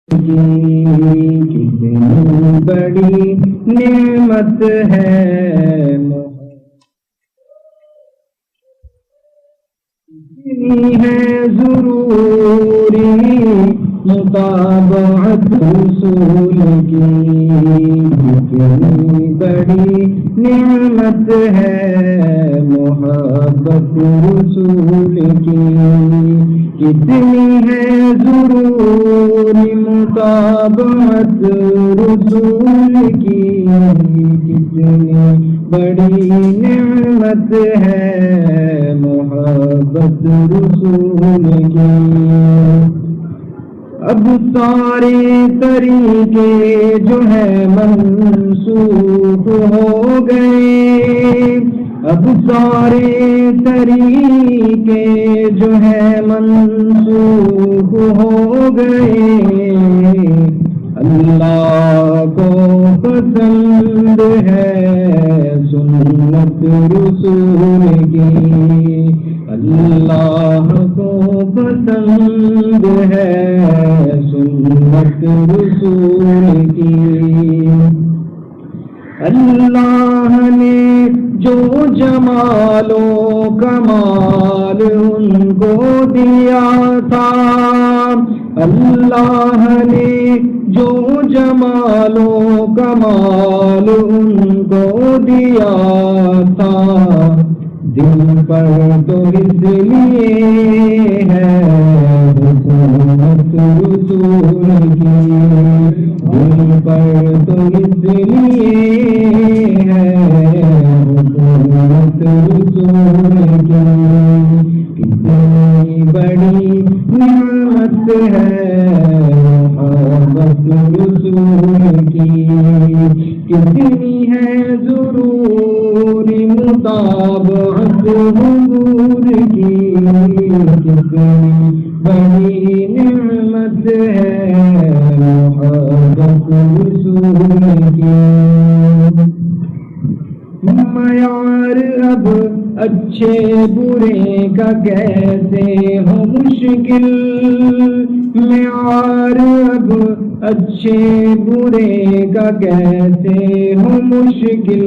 کتنی بڑی نعمت ہے کتنی ہے ضروری مطابعت رسول کی کتنی بڑی نعمت ہے محبت رسول کی کتنی ہے ضروری مطابعت رسول کی کتنی بڑی نعمت ہے محبت رسول کی اب سارے طریقے جو ہے منسوخ ہو گئے اب سارے طریقے جو ہے منسوخ ہو گئے اللہ کو پسند ہے سنت رسول کی اللہ کو پسند ہے سنت رسول کی اللہ نے جو جمال و کمال ان کو دیا تھا اللہ نے جو جمال و کمال ان کو دیا تھا دل پر تو اس لیے ہے حکومت رسول کی دل پر تو اس لیے ہے حکومت رسول کی کتنی بڑی نعمت ہے محبت رسول کی کتنی ہے ضروری مطابعت حضور کی کتنی بڑی نعمت ہے محبت رسول کی معیار اب اچھے برے کا کیسے ہو مشکل معیار اب اچھے برے کا کیسے ہو مشکل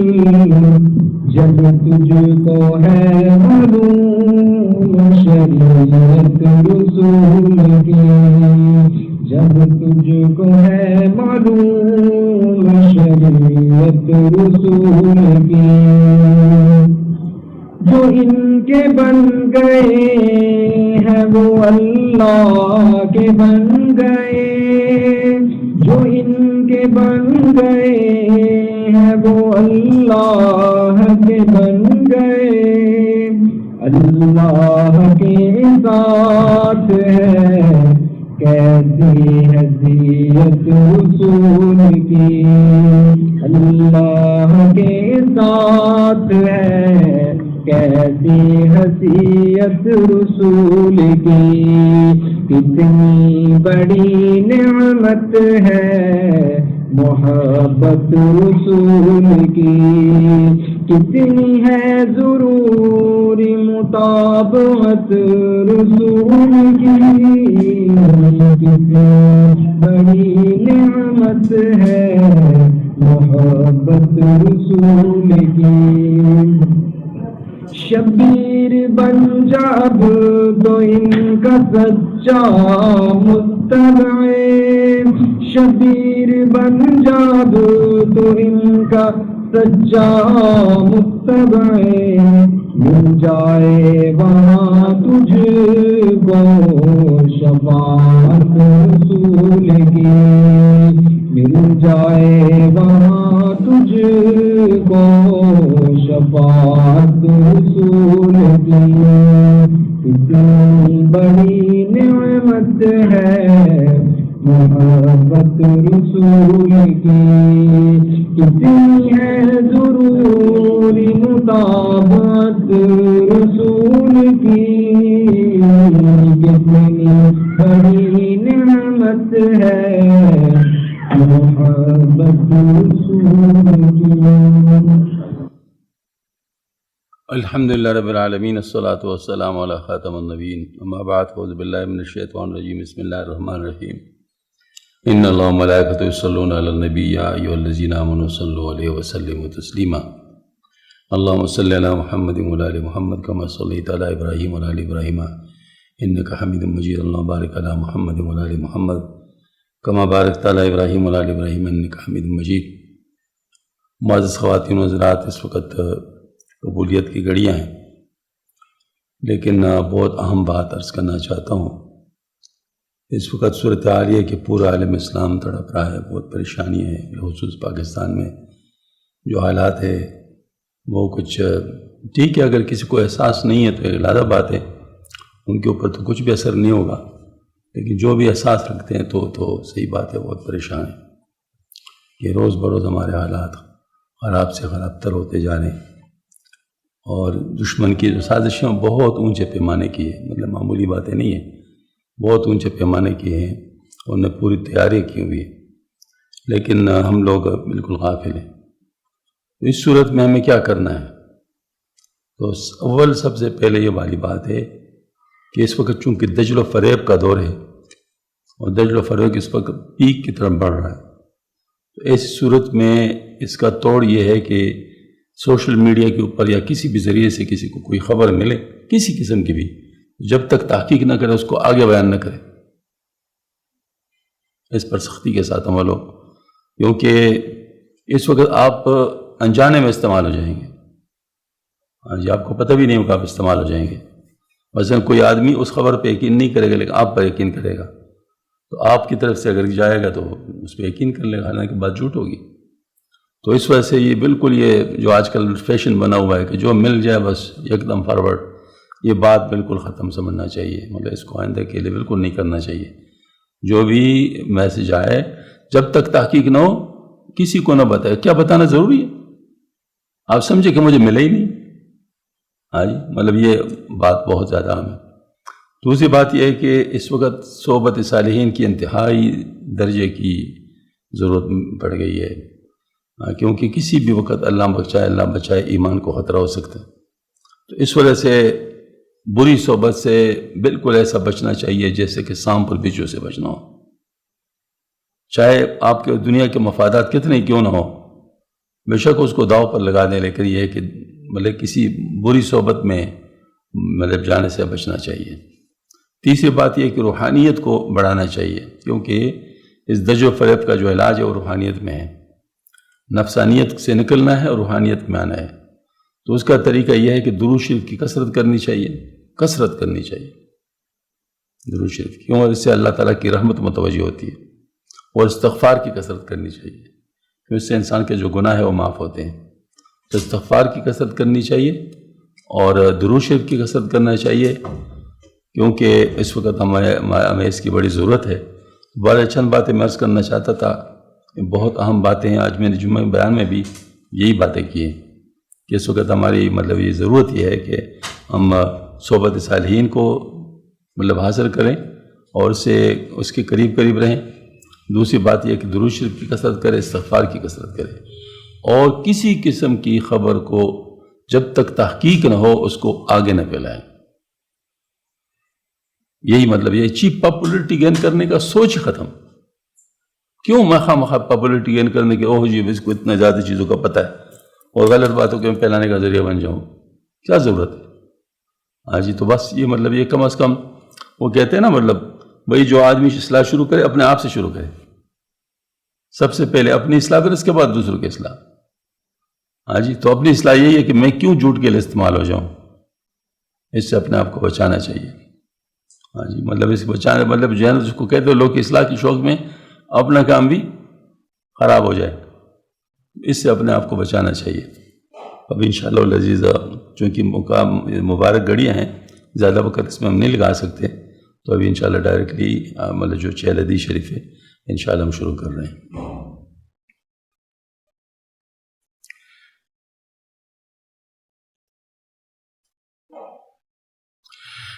جب تجھ کو ہے معلوم شریعت رسول کی جب تجھ کو ہے معلوم شریعت رسول کی جو ان کے بن گئے ہیں وہ اللہ کے بن گئے جو ان کے بن گئے ہیں وہ اللہ کے بن گئے اللہ کے ذات ہے کیسی حیثیت رسول کی اللہ کے ساتھ ہے کیسی حیثیت رسول کی کتنی بڑی نعمت ہے محبت رسول کی کتنی ہے ضروری مطابعت رسول کی کتنی بڑی نعمت ہے محبت رسول کی شبیر بن جب تو ان کا سچا متبع شبیر بن جب تو ان کا سچا متبع مل جائے وہاں تجھ کو شفاعت رسول کی مل جائے وہاں تجھ کو شفاعت رسول کی کتنی بڑی نعمت ہے محبت رسول کی کتنی ہے ضروری مطابعت رسول کی کتنی بڑی نعمت ہے محبت رسول کی الحمدللہ رب العالمین الصلاۃ والسلام علی خاتم النبیین اما بعد فاعوذ باللہ من الشیطان الرجیم بسم اللہ الرحمن الرحیم ان اللہ و ملائکتہ یصلون علی النبی یا ایھا الذین آمنوا صلوا علیہ وسلموا تسلیما اللہم صلی علی محمد وعلی آل محمد کما صلیت علی ابراہیم وعلی آل ابراہیم انک حمید مجید اللہم بارک علی محمد وعلی آل محمد کما بارکت علی ابراہیم وعلی آل ابراہیم انک حمید مجید۔ معزز خواتین و حضرات، اس وقت قبولیت کی گھڑیاں ہیں، لیکن بہت اہم بات عرض کرنا چاہتا ہوں۔ اس وقت صورتحال یہ کہ پورا عالم اسلام تڑپ رہا ہے، بہت پریشانی ہے، بالخصوص پاکستان میں جو حالات ہے وہ کچھ ٹھیک ہے، اگر کسی کو احساس نہیں ہے تو ایک علیحدہ بات ہے، ان کے اوپر تو کچھ بھی اثر نہیں ہوگا، لیکن جو بھی احساس رکھتے ہیں تو صحیح بات ہے، بہت پریشان ہیں کہ روز بروز ہمارے حالات خراب سے خراب تر ہوتے جا رہے ہیں، اور دشمن کی جو سازشیں بہت اونچے پیمانے کی ہے، مطلب معمولی باتیں نہیں ہیں، بہت اونچے پیمانے کی ہیں، انہوں نے پوری تیاری کی ہوئی ہے، لیکن ہم لوگ بالکل غافل ہیں۔ تو اس صورت میں ہمیں کیا کرنا ہے؟ تو اول سب سے پہلے یہ والی بات ہے کہ اس وقت چونکہ دجل و فریب کا دور ہے، اور دجل و فریب اس وقت پیک کی طرف بڑھ رہا ہے، تو ایسی صورت میں اس کا توڑ یہ ہے کہ سوشل میڈیا کے اوپر یا کسی بھی ذریعے سے کسی کو کوئی خبر ملے کسی قسم کی بھی، جب تک تحقیق نہ کرے اس کو آگے بیان نہ کرے، اس پر سختی کے ساتھ عمل ہو، کیونکہ اس وقت آپ انجانے میں استعمال ہو جائیں گے، جی آپ کو پتہ بھی نہیں ہوگا آپ استعمال ہو جائیں گے۔ مثلا کوئی آدمی اس خبر پہ یقین نہیں کرے گا لیکن آپ پر یقین کرے گا، تو آپ کی طرف سے اگر جائے گا تو اس پہ یقین کر لے گا، حالانکہ بات جھوٹ ہوگی۔ تو اس وجہ سے یہ بالکل یہ جو آج کل فیشن بنا ہوا ہے کہ جو مل جائے بس ایک دم فارورڈ، یہ بات بالکل ختم سمجھنا چاہیے، مطلب اس کو آئندہ کے لیے بالکل نہیں کرنا چاہیے۔ جو بھی میسج آئے جب تک تحقیق نہ ہو کسی کو نہ بتائے۔ کیا بتانا ضروری ہے؟ آپ سمجھے کہ مجھے ملے ہی نہیں، ہاں جی، مطلب یہ بات بہت زیادہ اہم ہے۔ دوسری بات یہ ہے کہ اس وقت صحبت صالحین کی انتہائی درجے کی ضرورت پڑ گئی ہے، کیونکہ کسی بھی وقت اللہ بچائے ایمان کو خطرہ ہو سکتا ہے۔ تو اس وجہ سے بری صحبت سے بالکل ایسا بچنا چاہیے جیسے کہ سانپ اور بچھو سے بچنا ہو، چاہے آپ کے دنیا کے مفادات کتنے کیوں نہ ہو، بے شک اس کو داؤ پر لگا دیں، لیکن یہ ہے کہ مطلب کسی بری صحبت میں مطلب جانے سے بچنا چاہیے۔ تیسری بات یہ کہ روحانیت کو بڑھانا چاہیے، کیونکہ اس دجل و فریب کا جو علاج ہے وہ روحانیت میں ہے، نفسانیت سے نکلنا ہے اور روحانیت میں آنا ہے۔ تو اس کا طریقہ یہ ہے کہ درود شریف کی کثرت کرنی چاہیے، کثرت کرنی چاہیے درود شریف کی، کیوں؟ اس سے اللہ تعالیٰ کی رحمت متوجہ ہوتی ہے، اور استغفار کی کثرت کرنی چاہیے، کیوں اس سے انسان کے جو گناہ ہے وہ معاف ہوتے ہیں۔ تو استغفار کی کثرت کرنی چاہیے اور درود شریف کی کثرت کرنا چاہیے، کیونکہ اس وقت ہمیں اس کی بڑی ضرورت ہے۔ بڑے چند باتیں میں عرض کرنا چاہتا تھا، بہت اہم باتیں ہیں، آج میں نے جمعہ بیان میں بھی یہی باتیں کی ہیں کہ اس وقت ہماری مطلب یہ ضرورت یہ ہے کہ ہم صحبت صالحین کو مطلب حاصل کریں اور اس کے قریب رہیں۔ دوسری بات یہ کہ درود شریف کی کثرت کریں، استغفار کی کثرت کریں، اور کسی قسم کی خبر کو جب تک تحقیق نہ ہو اس کو آگے نہ پھیلائیں۔ یہی مطلب یہ چیپ پاپولرٹی گین کرنے کا سوچ ختم۔ کیوں مخواہ پاپولرٹی گین کرنے کے اوہ جی اس کو اتنا زیادہ چیزوں کا پتہ ہے اور غلط باتوں کے پھیلانے کا ذریعہ بن جاؤں، کیا ضرورت ہے؟ ہاں جی، تو بس یہ مطلب یہ کم از کم وہ کہتے ہیں نا، مطلب بھائی جو آدمی اصلاح شروع کرے اپنے آپ سے شروع کرے، سب سے پہلے اپنی اصلاح پھر اس کے بعد دوسروں کی اصلاح۔ ہاں جی، تو اپنی اصلاح یہی ہے کہ میں کیوں جھوٹ کے لیے استعمال ہو جاؤں، اس سے اپنے آپ کو بچانا چاہیے۔ ہاں جی، مطلب اس بچانے مطلب جو ہے نا جس کو کہتے ہیں لوگ اصلاح کی شوق میں اپنا کام بھی خراب ہو جائے، اس سے اپنے آپ کو بچانا چاہیے۔ اب انشاءاللہ العزیز چونکہ مبارک گھڑیاں ہیں، زیادہ وقت اس میں ہم نہیں لگا سکتے، تو ابھی انشاءاللہ ڈائریکٹلی مطلب جو 6 حدیث شریف ہے انشاءاللہ ہم شروع کر رہے ہیں۔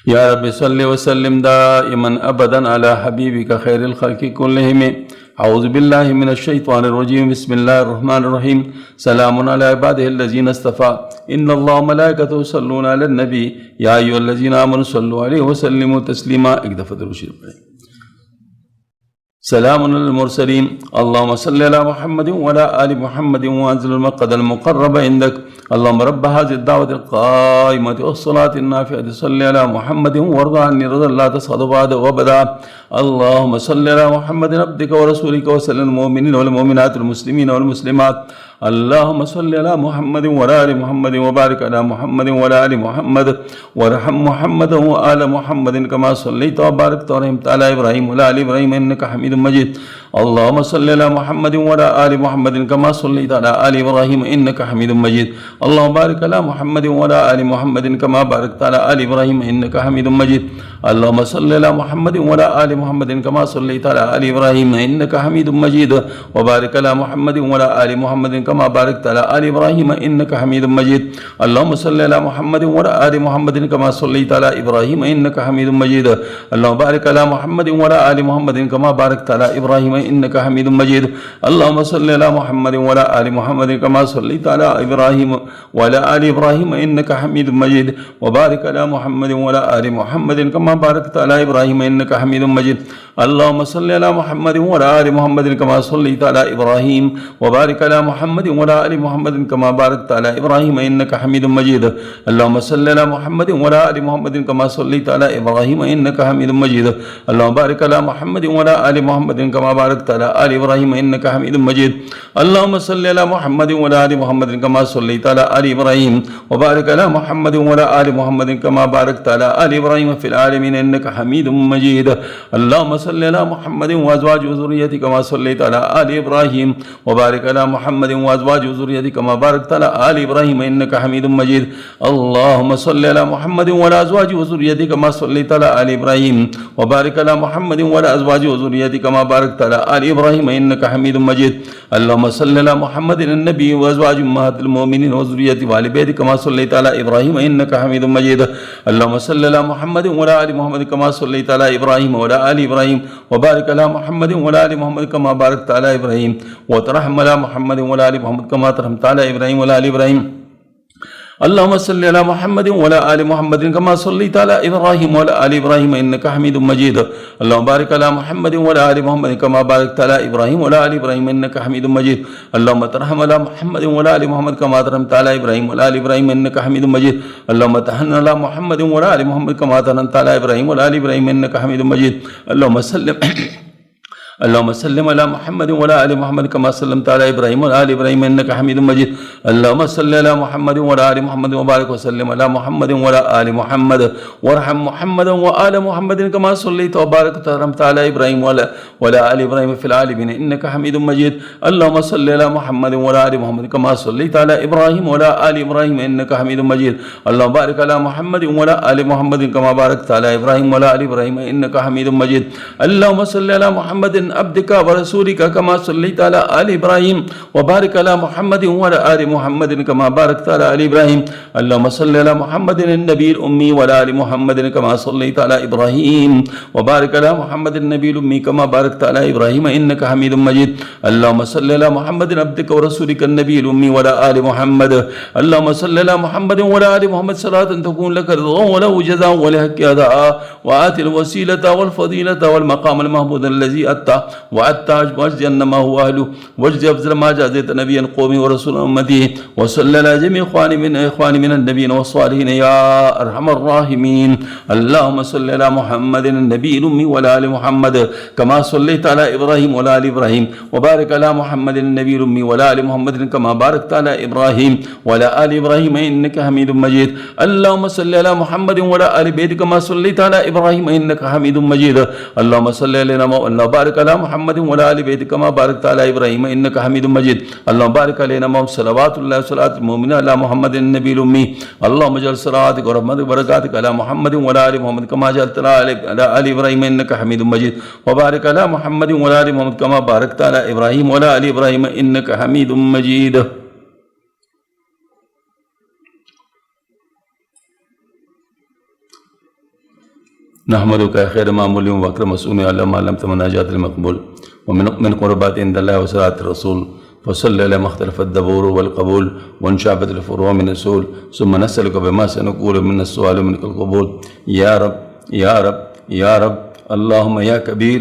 یا رب صلی وسلم دائما ابدا علی حبیبک خیر الخلق کلہم۔ اعوذ باللہ من الشیطان الرجیم، بسم اللہ الرحمن الرحیم۔ سلام علی عبادہ الذین اصطفیٰ، ان اللہ وملائکتہ یصلون علی النبی یا ایھا الذین آمنوا صلوا علیہ وسلموا تسلیما۔ ایک دفعہ درود شریف پڑھیں۔ سلام على المرسلين اللهم صل على محمد وعلى آل محمد وأنزل المقعد المقرب عندك اللهم رب هذه الدعوة القائمة والصلاة النافعة صل على محمد وارض عني رضا لا تسخط بعد وابدا اللهم صل على محمد عبدك ورسولك وسلم المؤمنين والمؤمنات المسلمين والمسلمات اللهم صل على محمد وعلى آل محمد وبارك على محمد وعلى آل محمد وارحم محمدا وآل محمد كما صليت وباركت ورحمت على إبراهيم وعلى آل إبراهيم إنك حميد مجيد اللهم صل على محمد وعلى آل محمد كما صليت على آل إبراهيم إنك حميد مجيد اللهم بارك على محمد وعلى آل محمد كما باركت على آل إبراهيم إنك حميد مجيد اللهم صل على محمد وعلى آل محمد كما صليت على آل إبراهيم إنك حميد مجيد وبارك على محمد وعلى آل محمد كما باركت على آل إبراهيم إنك حميد مجيد اللهم صل على محمد وعلى آل محمد كما صليت على إبراهيم إنك حميد مجيد اللهم بارك على محمد وعلى آل محمد كما باركت على إبراهيم إنك حميد مجيد اللهم صل على محمد وعلى آل محمد كما صليت على إبراهيم وعلى آل إبراهيم إنك حميد مجيد وبارك على محمد وعلى آل محمد كما باركت على إبراهيم إنك حميد مجيد اللهم صل على محمد وعلى آل محمد كما صليت على إبراهيم وبارك على محمد وعلى آل محمد كما باركت على إبراهيم إنك حميد مجيد اللهم صل على محمد وعلى آل محمد كما صليت على إبراهيم إنك حميد مجيد اللهم بارك على محمد وعلى آل محمد كما باركت على آل إبراهيم إنك حميد مجيد اللهم صل على محمد وعلى آل محمد كما صليت على آل إبراهيم وبارك على محمد وعلى آل محمد كما باركت على آل إبراهيم في العالمين إنك حميد مجيد اللهم صل على محمد وأزواجه وذريته كما صليت على آل إبراهيم وبارك على محمد وأزواجه وذريته كما باركت على آل إبراهيم إنك حميد مجيد اللهم صل على محمد وعلى أزواجه وذريته كما صليت على آل إبراهيم وبارك على محمد وعلى أزواجه وذريته كما باركت على آل إبراهيم إنك حميد مجيد اللهم صل على محمد النبي وأزواج أمهات المؤمنين وذريته وآل بيته كما صليت على إبراهيم إنك حميد مجيد اللهم صل على محمد وعلى آل محمد كما صليت على إبراهيم وعلى آل إبراهيم وبارك على محمد وعلى آل محمد كما باركت على إبراهيم وترحم على محمد وعلى آل محمد كما ترحمت على إبراهيم وعلى آل إبراهيم اللهم صل على محمد وعلى آل محمد كما صليت على إبراهيم وعلى آل إبراهيم إنك حميد مجيد اللهم بارك على محمد وعلى آل محمد كما باركت على إبراهيم وعلى آل إبراهيم إنك حميد مجيد اللهم ترحم على محمد وعلى آل محمد كما ترحمت على إبراهيم وعلى آل إبراهيم إنك حميد مجيد اللهم تحنن على محمد وعلى آل محمد كما تحننت على إبراهيم وعلى آل إبراهيم إنك حميد مجيد اللهم سلم على محمد وعلى آل محمد كما سلمت على إبراهيم وعلى آل إبراهيم إنك حميد مجيد اللهم صل على محمد وعلى آل محمد وبارك وسلم على محمد وعلى آل محمد وارحم محمدا وآل محمد كما صليت وباركت ورحمت على إبراهيم وعلى آل إبراهيم في العالمين إنك حميد مجيد اللهم صل على محمد وعلى آل محمد كما صليت على إبراهيم وعلى آل إبراهيم إنك حميد مجيد اللهم بارك على محمد وعلى آل محمد كما باركت على إبراهيم وعلى آل إبراهيم إنك حميد مجيد اللهم صل على محمد عبدك ورسولك كما صليت على آل إبراهيم وبارك على محمد وعلى آل محمد كما باركت على آل إبراهيم اللهم صل على محمد النبي الأمي وعلى آل محمد كما صليت على إبراهيم وبارك على محمد النبي الأمي كما باركت على إبراهيم إنك حميد مجيد اللهم صل على محمد عبدك ورسولك النبي الأمي وعلى آل محمد اللهم صل على محمد وعلى آل محمد صلاة تكون لك رضا وله جزاء ولحق أداء وآت الوسيلة والفضيلة والمقام المحمود الذي أتى وأتى واجزي ما هو أهله واجزي أفضل ما جازيت نبيا قومي ورسول أمته وصلى على جميع إخواني من النبيين والصالحين يا أرحم الراحمين اللهم صل على محمد النبي الأمي وعلى آل محمد كما صليت على إبراهيم وعلى آل إبراهيم وبارك على محمد النبي الأمي وعلى آل محمد كما باركت على إبراهيم وعلى آل إبراهيم إنك حميد مجيد اللهم صل على محمد وعلى آل بيته كما صليت على إبراهيم إنك حميد مجيد اللهم صل علينا وبارك على محمد وعلى آل بيته كما باركت على إبراهيم إنك حميد مجيد اللهم بارك علينا صلوات الله وصلاة المؤمنين على محمد النبي الأمي اللهم اجعل صلاتك ورحمتك وبركاتك على محمد وعلى آل محمد كما جعلت على آل إبراهيم إنك حميد مجيد وبارك على محمد وعلى آل محمد كما باركت على إبراهيم وعلى آل إبراهيم إنك حميد مجيد نحمدك يا خير معمول وأكرم مسؤول على ما لم تمناجات المقبول ومن قربات عند الله وصلاة الرسول فصل على ما اختلف الدبور والقبول وانشابت الفروع من السول ثم نسألك بما سنقول من السؤال منك القبول يا رب يا رب يا رب اللهم يا كبير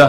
له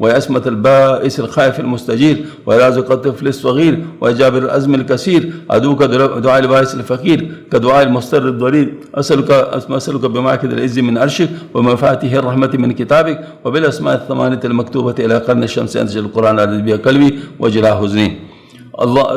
ويا اسمة البائس الخائف المستجير ويا رازق الطفل الصغير ويا جابر الأزم الكثير أدعوك دعاء البائس الفقير كدعاء المضطر الضرير أسألك بمعكد العز من عرشك ومفاتيح الرحمة من كتابك وبالأسماء الثمانية المكتوبة إلى قرن الشمس أنزل القرآن على بها قلبي وجلاء حزني الله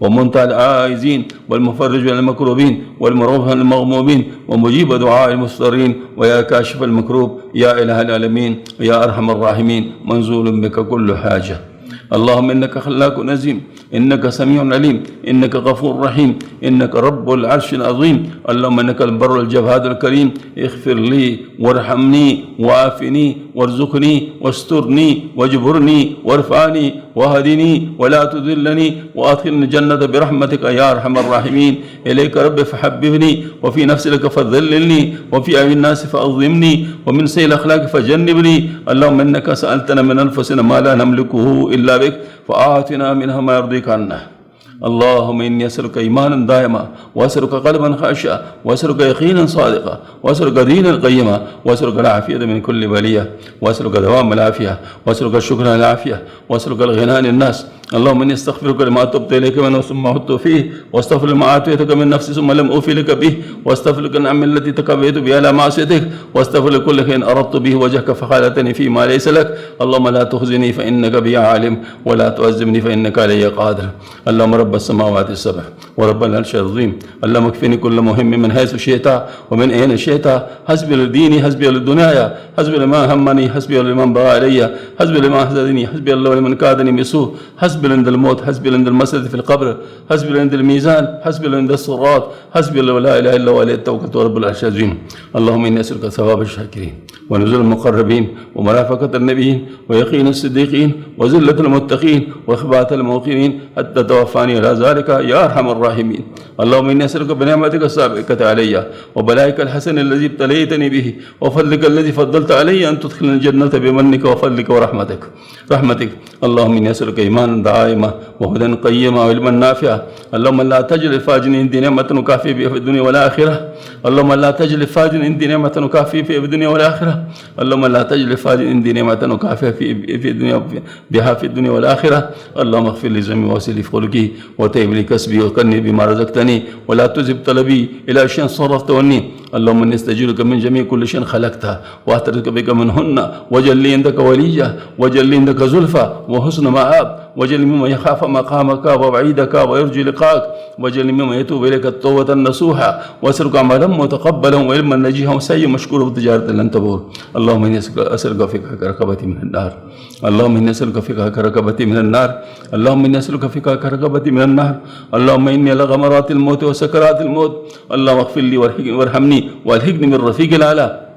ومنتهى العائزين والمفرج للمكروبين والمرفع للمغمومين ومجيب دعاء المضطرين ويا كاشف المكروب يا إله العالمين يا أرحم الراحمين منزول بك كل حاجة اللهم إنك خلاق نزيم إنك سميع عليم إنك غفور رحيم إنك رب العرش العظيم اللهم إنك البر الجواد الكريم اغفر لي وارحمني وعافني وارزقني واسترني واجبرني وارفعني وهدني ولا تذلني وأدخلني الجنة برحمتك يا أرحم الراحمين إليك رب فحببني وفي نفسي لك فذللني وفي أعين الناس فأظلمني ومن سيء الأخلاق فجنبني اللهم إنك سألتنا من أنفسنا ما لا نملكه إلا بك فآتنا منها ما يرضيك عنا اللهم إني أسألك إيمانا دائما وأسألك قلبا خاشعا وأسألك يقينا صادقا وأسألك دينا قيما وأسألك العافية من كل بلية وأسألك دوام العافية وأسألك الشكر على العافية وأسألك الغنى عن الناس اللهم إني أستغفرك لما تبت إليك منه ثم عدت فيه وأستغفر لما أعطيتك من نفسي ثم لم أوفي لك به وأستغفر لك النعم التي تكبيت بها على معصيتك وأستغفر لكل خير أردت به وجهك فخالتني فيما ليس لك اللهم لا تخزني فإنك بي عالم ولا تعذبني فإنك علي قادر اللهم رب السماوات السبع ورب العرش العظيم اللهم اكفني كل مهم من حيث شئت ومن أين شئت حسبي لديني حسبي لدنياي حسبي لما همني حسبي لمن بغى علي حسبي لما حسدني حسبي الله لمن كادني بسوء حسبي عند الموت حسبي عند المسجد في القبر حسبي عند الميزان حسبي عند الصراط حسبي لا اله الا هو عليه توكلت ورب العرش العظيم اللهم اني اسالك ثواب الشاكرين ونزول المقربين ومرافقه النبيين ويقين الصديقين وذله المتقين واخبات الموقنين حتى توفاني على ذلك يا ارحم الراحمين اللهم اني اسالك بنعمتك السابقه علي وبلائك الحسن الذي ابتليتني به وفضلك الذي فضلت علي ان تدخلني الجنه بمنك وفضلك ورحمتك اللهم اني اسالك ايمانا دائما وهدى قيما وعلما نافعا اللهم لا تجعل الفاجر عندي نعمة نكافئ بها في الدنيا والآخرة اللهم لا تجعل الفاجر عندي نعمة نكافئ بها في الدنيا والآخرة اللهم لا تجعل الفاجر عندي نعمة نكافئ في الدنيا بها في الدنيا والآخرة اللهم اغفر لي ذنبي واسع لي خلقي وطيب لي كسبي وقني بما رزقتني ولا تزب طلبي إلى شيء صرفتني اللهم اني استجيرك من جميع كل شيء خلقته واعترضك بك منهن وجل لي عندك وليا وجل لي عندك زلفى وحسن مآب وجل ممن يخاف مقامك ووعيدك ويرجي لقاءك وجل ممن يتوب اليك التوبه النصوحه واسالك عملا متقبلا وعلما نجيها وسعيا مشكورا وتجاره لن تبور اللهم اني اسالك فقهك رقبتي من النار اللهم اني اسالك فقهك رقبتي من النار اللهم اني اسالك فقهك رقبتي من النار اللهم اني لغمرات الموت وسكرات الموت اللهم اغفر لي وارحمني والحقني من الرفيق الاعلى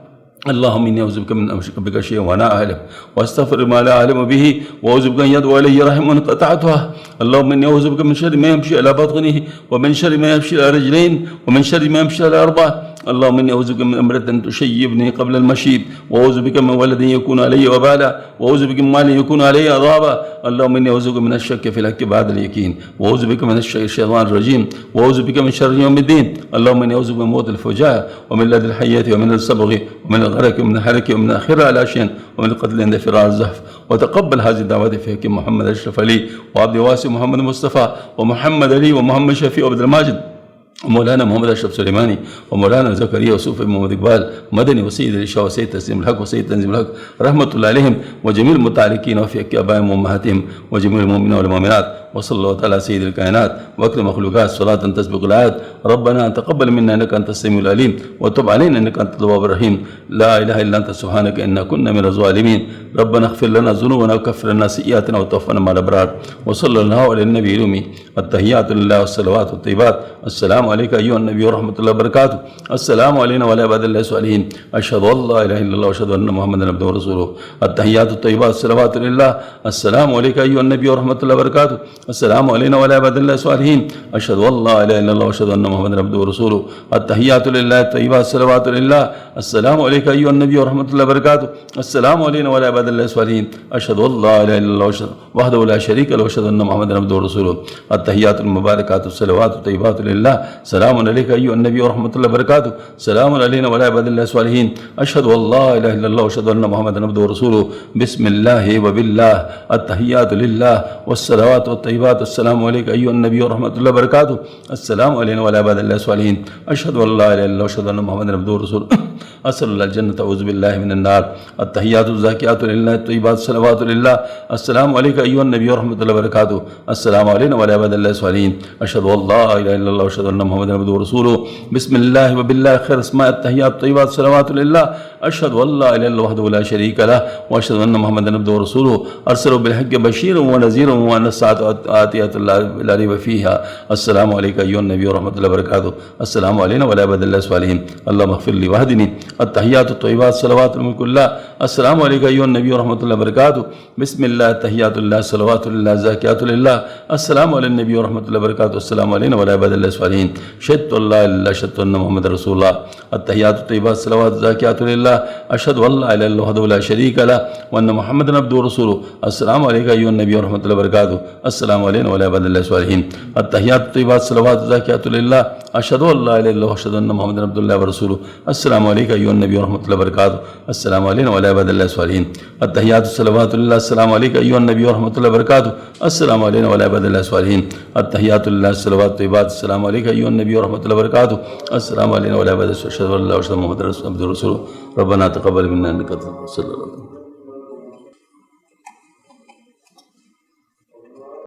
اللهم اني اعوذ بك من اشرك بك شيئا وانا اعلم واستغفر ما لا اعلم به واعوذ بك ان يدعو الي رحم قطعتها اللهم اني اعوذ بك من شر ما يمشي على بطنه ومن شر ما يمشي على رجلين ومن شر ما يمشي على اربع اللهم اني اعوذ بك من امرة تشيبني قبل المشيب واعوذ بك من ولد يكون علي وبالا واعوذ بك من مال يكون علي عذابا اللهم اني اعوذ بك من الشك في الحق بعد اليقين واعوذ بك من الشيطان الرجيم واعوذ بك من شر يوم الدين اللهم اني اعوذ بك من موت الفجاء ومن لد الحية ومن الصبغ ومن الغرق ومن الحرق ومن اخر على شين ومن القتل عند فرار الزحف وتقبل هذه الدعوات في حق محمد اشرف علي وعبد الواسع محمد مصطفى ومحمد علي ومحمد شفيع وعبد الماجد مولانا محمد اشرف سليماني ومولانا زكريا وسوف محمد اقبال مدني وسيد الاشاء وسيد تسليم الحق وسيد تنزيم الحق رحمه الله عليهم وجميع المتعلقين وفي ابائهم وامهاتهم وجميع المؤمنين والمؤمنات وصلى الله تعالى على سيد الكائنات واكرم مخلوقات صلاه تسبق الآيات ربنا تقبل منا انك انت السميع العليم وتب علينا انك انت التواب الرحيم لا اله الا انت سبحانك انا كنا من الظالمين ربنا اغفر لنا ذنوبنا وكفر لنا سيئاتنا وتوفنا مع الابرار وصلى الله على النبي الامي التحيات لله والصلوات والطيبات السلام عليك ايها النبي ورحمه الله وبركاته السلام علينا وعلى عباد الله الصالحين اشهد ان لا اله الا الله واشهد ان محمدا عبده ورسوله التحيات الطيبات الصلوات لله السلام عليك ايها النبي ورحمه الله وبركاته السلام علينا وعلى عباد الله الصالحين اشهد ان لا اله الا الله واشهد ان محمدا عبده ورسوله التحيات لله الطيبات الصلوات لله السلام عليك ايها النبي ورحمه الله وبركاته السلام علينا وعلى عباد الله الصالحين اشهد ان لا اله الا الله وحده لا شريك له واشهد ان محمدا عبده ورسوله التحيات المباركات الصلوات الطيبات لله سلام عليك ايها النبي ورحمه الله وبركاته سلام علينا وعلى عباد الله الصالحين اشهد ان لا اله الا الله واشهد ان محمدا عبده ورسوله بسم الله وبالله التحيات لله والصلوات والطيبات السلام عليك ايها النبي ورحمه الله وبركاته السلام علينا وعلى عباد الله الصالحين اشهد ان لا اله الا الله واشهد ان محمدا عبده ورسوله اسال الله الجنه اعوذ بالله من النار التحيات الزاكيات لله الطيبات الصلوات لله السلام عليك ايها النبي ورحمه الله وبركاته السلام علينا وعلى عباد الله الصالحين اشهد ان لا اله الا الله واشهد ان محمدا عبده ورسوله بسم الله وبالله خير اسماء التحيات الطيبات الصلوات لله اشهد ان لا اله الا الله وحده لا شريك له واشهد ان محمدا عبده ورسوله ارسله بالحق بشيرا ونذيرا وان الساعه اتيه لا ريب فيها السلام عليك ايها النبي ورحمه الله وبركاته السلام علينا وعلى عباد الله الصالحين اللهم اغفر لي واهدني التحيات الطيبات الصلوات الملك الله السلام عليك ايها النبي ورحمه الله وبركاته بسم الله التحيات لله الصلوات لله الزاكيات لله السلام على النبي ورحمه الله وبركاته السلام علينا وعلى عباد الله الصالحين شهدت ان لا اله الا الله شهدت ان محمد رسول الله التحيات الطيبات الصلوات الزاكيات لله اشهد ان لا اله الا الله وحده لا شريك له وان محمدا عبده ورسوله السلام عليك ايها النبي ورحمه الله وبركاته السلام علينا وعلى عباد الله الصالحين التحيات الطيبات الصلوات الزاكيات لله اشهد ان لا اله الا الله واشهد ان محمدا عبد الله ورسوله السلام عليك ايها النبي ورحمه الله وبركاته السلام علينا وعلى عباد الله الصالحين التحيات الصلوات لله السلام عليك ايها النبي ورحمه الله وبركاته السلام علينا وعلى عباد الله الصالحين التحيات لله الصلوات الطيبات السلام عليك ايها النبي ورحمه الله وبركاته السلام علينا وعلى عباد الله اشهد ان لا اله الا الله واشهد ان محمدا عبده ورسوله ربنا تقبل منا انك انت السميع العليم